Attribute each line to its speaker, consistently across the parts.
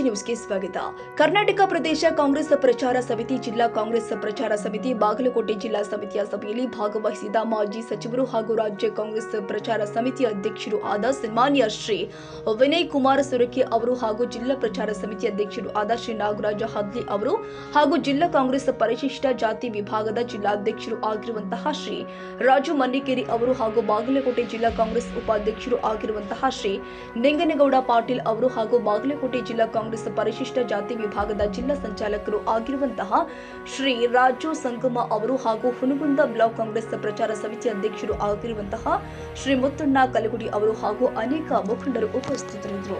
Speaker 1: ನ್ಯೂಸ್ಗೆ ಸ್ವಾಗತ. ಕರ್ನಾಟಕ ಪ್ರದೇಶ ಕಾಂಗ್ರೆಸ್ ಪ್ರಚಾರ ಸಮಿತಿ, ಜಿಲ್ಲಾ ಕಾಂಗ್ರೆಸ್ ಪ್ರಚಾರ ಸಮಿತಿ, ಬಾಗಲಕೋಟೆ ಜಿಲ್ಲಾ ಸಮಿತಿಯ ಸಭೆಯಲ್ಲಿ ಭಾಗವಹಿಸಿದ ಮಾಜಿ ಸಚಿವರು ಹಾಗೂ ರಾಜ್ಯ ಕಾಂಗ್ರೆಸ್ ಪ್ರಚಾರ ಸಮಿತಿ ಅಧ್ಯಕ್ಷರು ಆದ ಸನ್ಮಾನ್ಯ ಶ್ರೀ ವಿನಯ್ ಕುಮಾರ್ ಸೊರಕೆ ಅವರು ಹಾಗೂ ಜಿಲ್ಲಾ ಪ್ರಚಾರ ಸಮಿತಿ ಅಧ್ಯಕ್ಷರು ಆದ ಶ್ರೀ ನಾಗರಾಜ ಹದ್ಲಿ ಅವರು ಹಾಗೂ ಜಿಲ್ಲಾ ಕಾಂಗ್ರೆಸ್ ಪರಿಶಿಷ್ಟ ಜಾತಿ ವಿಭಾಗದ ಜಿಲ್ಲಾಧ್ಯಕ್ಷರು ಆಗಿರುವಂತಹ ಶ್ರೀ ರಾಜು ಮನ್ನಿಕೇರಿ ಅವರು ಹಾಗೂ ಬಾಗಲಕೋಟೆ ಜಿಲ್ಲಾ ಕಾಂಗ್ರೆಸ್ ಉಪಾಧ್ಯಕ್ಷರು ಆಗಿರುವಂತಹ ಶ್ರೀ ನಿಂಗನಗೌಡ ಪಾಟೀಲ್ ಅವರು ಹಾಗೂ ಬಾಗಲಕೋಟೆ ಜಿಲ್ಲಾ ಕಾಂಗ್ರೆಸ್ ಪರಿಶಿಷ್ಟ ಜಾತಿ ವಿಭಾಗದ ಜಿಲ್ಲಾ ಸಂಚಾಲಕರು ಆಗಿರುವಂತಹ ಶ್ರೀ ರಾಜು ಸಂಗಮ ಅವರು ಹಾಗೂ ಹುನಗುಂದ ಬ್ಲಾಕ್ ಕಾಂಗ್ರೆಸ್ ಪ್ರಚಾರ ಸಮಿತಿ ಅಧ್ಯಕ್ಷರು ಆಗಿರುವಂತಹ ಶ್ರೀ ಮುತ್ತಣ್ಣ ಕಲಗುಡಿ ಅವರು ಹಾಗೂ ಅನೇಕ ಮುಖಂಡರು ಉಪಸ್ಥಿತರಿದ್ದರು.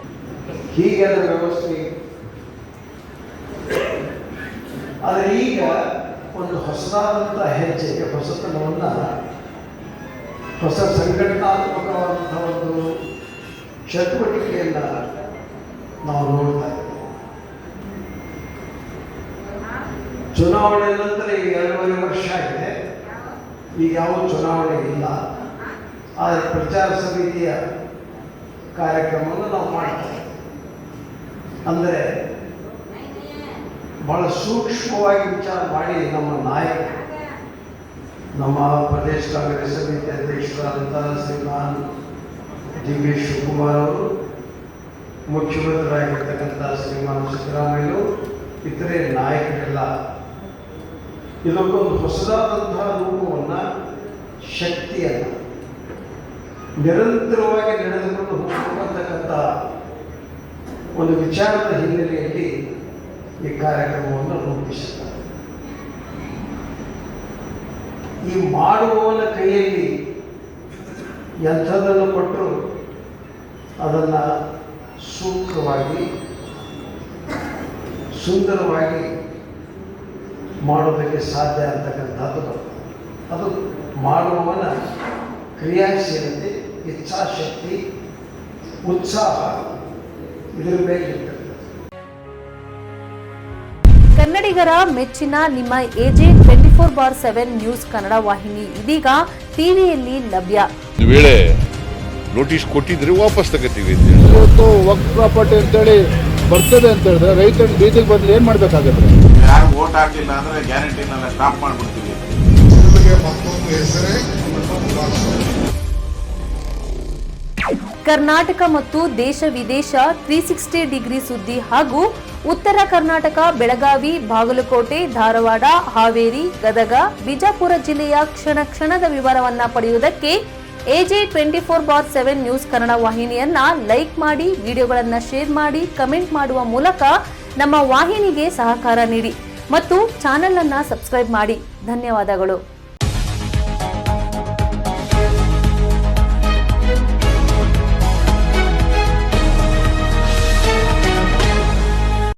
Speaker 2: ಆದರೆ ಈಗ ಒಂದು ಹೊಸದಾದಂತಹ ಹೆಜ್ಜೆಗೆ ಹೊಸತನವನ್ನು, ಹೊಸ ಸಂಘಟನಾತ್ಮಕವಾದಂತಹ ಒಂದು ಚಟುವಟಿಕೆಯನ್ನು ನಾವು ನೋಡ್ತಾ ಇದ್ದೀವಿ. ಚುನಾವಣೆ ನಂತರ ಈಗ 2.5 ವರ್ಷ ಆಗಿದೆ. ಈಗ ಯಾವ ಚುನಾವಣೆ ಇಲ್ಲ. ಆದರೆ ಪ್ರಚಾರ ಸಮಿತಿಯ ಕಾರ್ಯಕ್ರಮವನ್ನು ನಾವು ಮಾಡ್ತೇವೆ. ಅಂದರೆ ಬಹಳ ಸೂಕ್ಷ್ಮವಾಗಿ ವಿಚಾರ ಮಾಡಿ ನಮ್ಮ ನಾಯಕರು, ನಮ್ಮ ಪ್ರದೇಶ ಕಾಂಗ್ರೆಸ್ ಸಮಿತಿ ಅಧ್ಯಕ್ಷರಾದಂತಹ ಶ್ರೀಮಾನ್ ಡಿ.ಕೆ. ಶಿವಕುಮಾರ್ ಅವರು, ಮುಖ್ಯಮಂತ್ರಿಯಾಗಿರ್ತಕ್ಕಂಥ ಶ್ರೀಮಾನ್ ಸಿದ್ದರಾಮಯ್ಯ, ಇತರೆ ನಾಯಕರೆಲ್ಲ ಇದಕ್ಕೊಂದು ಹೊಸದಾದಂತಹ ರೂಪವನ್ನು, ಶಕ್ತಿಯನ್ನು ನಿರಂತರವಾಗಿ ನಡೆದುಕೊಂಡು ಹೋಗತಕ್ಕಂಥ ಒಂದು ವಿಚಾರದ ಹಿನ್ನೆಲೆಯಲ್ಲಿ ಈ ಕಾರ್ಯಕ್ರಮವನ್ನು ರೂಪಿಸುತ್ತಾರೆ. ಈ ಮಾಡುವವನ ಕೈಯಲ್ಲಿ ಎಂಥದನ್ನು ಕೊಟ್ಟರು ಅದನ್ನು ಸೂಕ್ತವಾಗಿ, ಸುಂದರವಾಗಿ ಮಾಡೋದಕ್ಕೆ ಸಾಧ್ಯ ಅಂತಕ್ಕಂಥದ್ದು ಅದು ಮಾಡುವವನ ಕ್ರಿಯಾಶೀಲತೆ, ಇಚ್ಛಾಶಕ್ತಿ, ಉತ್ಸಾಹ ಇದರ ಮೇಲೆ ಇರ್ತದೆ.
Speaker 3: ಕನ್ನಡಿಗರ ಮೆಚ್ಚಿನ ನಿಮ್ಮ AJ 24/7 ನ್ಯೂಸ್ ಕನ್ನಡ ವಾಹಿನಿ ಇದೀಗ ಟಿವಿಯಲ್ಲಿ ಲಭ್ಯ.
Speaker 4: ವೇಳೆ ನೋಟಿಸ್ ಕೊಟ್ಟಿದ್ರೆ ವಾಪಸ್ ತಗೋತೀವಿ.
Speaker 5: ಇವತ್ತು ವಕ್ಫ್ ಪ್ರಾಪರ್ಟಿ ಅಂತೇಳಿ ಬರ್ತದೆ ಅಂತ ಹೇಳಿದ್ರೆ ರೈತರ ಬೀದಿಗೆ ಬದಲು ಏನ್ ಮಾಡ್ಬೇಕಾಗತ್ತೆ?
Speaker 6: ಯಾರು ವೋಟ್ ಹಾಕಲಿಲ್ಲ ಅಂದ್ರೆ ಗ್ಯಾರಂಟಿನೆಲ್ಲ ಸ್ಟಾಪ್ ಮಾಡ್ಬಿಡ್ತೀವಿ.
Speaker 3: ಕರ್ನಾಟಕ ಮತ್ತು ದೇಶ ವಿದೇಶ 360 ಡಿಗ್ರಿ ಸುದ್ದಿ ಹಾಗೂ ಉತ್ತರ ಕರ್ನಾಟಕ, ಬೆಳಗಾವಿ, ಬಾಗಲಕೋಟೆ, ಧಾರವಾಡ, ಹಾವೇರಿ, ಗದಗ, ಬಿಜಾಪುರ ಜಿಲ್ಲೆಯ ಕ್ಷಣ ಕ್ಷಣದ ವಿವರವನ್ನ ಪಡೆಯುವುದಕ್ಕೆ AJ 24/7 ನ್ಯೂಸ್ ಕನ್ನಡ ವಾಹಿನಿಯನ್ನ ಲೈಕ್ ಮಾಡಿ, ವಿಡಿಯೋಗಳನ್ನ ಶೇರ್ ಮಾಡಿ, ಕಮೆಂಟ್ ಮಾಡುವ ಮೂಲಕ ನಮ್ಮ ವಾಹಿನಿಗೆ ಸಹಕಾರ ನೀಡಿ ಮತ್ತು ಚಾನೆಲ್ ಅನ್ನ ಸಬ್ಸ್ಕ್ರೈಬ್ ಮಾಡಿ. ಧನ್ಯವಾದಗಳು.